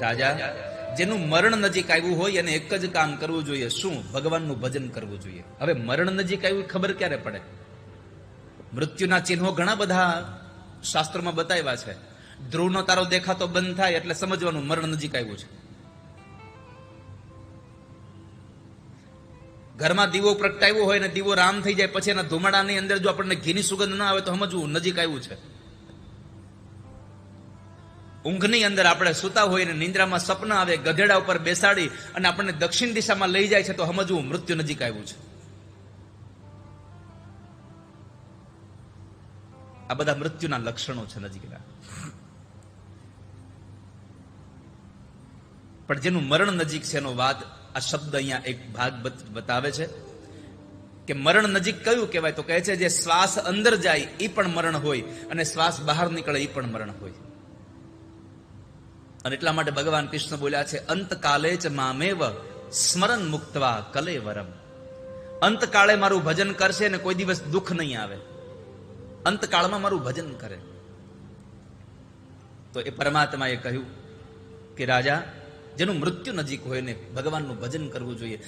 રાજા, જેનું મરણ નજીક આવ્યું હોય એને એક જ કામ કરવું જોઈએ. શું? ભગવાનનું ભજન કરવું જોઈએ. હવે મરણ નજીક આવ્યું ખબર ક્યારે પડે? મૃત્યુના ચિહ્નો ઘણા બધા શાસ્ત્રોમાં બતાવ્યા છે. ધ્રુવનો તારો દેખાતો બંધ થાય એટલે સમજવાનું મરણ નજીક આવ્યું છે. ઘરમાં દીવો પ્રગટાવ્યો હોય ને દીવો રામ થઈ જાય પછી એના ધુમાડાની અંદર જો આપણને ઘીની સુગંધ ના આવે તો સમજવું નજીક આવ્યું છે. ઊંઘની અંદર આપણે સુતા હોય ને નિંદ્રામાં સપના આવે, ગધેડા ઉપર બેસાડી અને આપણને દક્ષિણ દિશામાં લઈ જાય છે તો સમજવું મૃત્યુ નજીક આવ્યું છે. આ બધા મૃત્યુના લક્ષણો છે નજીકના. પણ જેનું મરણ નજીક છે એનો વાત આ શબ્દ અહીંયા એક ભાગ બતાવે છે કે મરણ નજીક કયું કહેવાય? તો કહે છે જે શ્વાસ અંદર જાય એ પણ મરણ હોય અને શ્વાસ બહાર નીકળે એ પણ મરણ હોય. અને એટલા માટે ભગવાન કૃષ્ણ બોલ્યા છે, અંતકાલે ચ મામેવ સ્મરણ મુક્તવા કલેવરમ. અંતકાળે મારું ભજન કરશે ને કોઈ દિવસ દુઃખ નહીં આવે. અંતકાળમાં મારું ભજન કરે. તો એ પરમાત્માએ કહ્યું કે રાજા, જેનું મૃત્યુ નજીક હોય ને ભગવાનનું ભજન કરવું જોઈએ.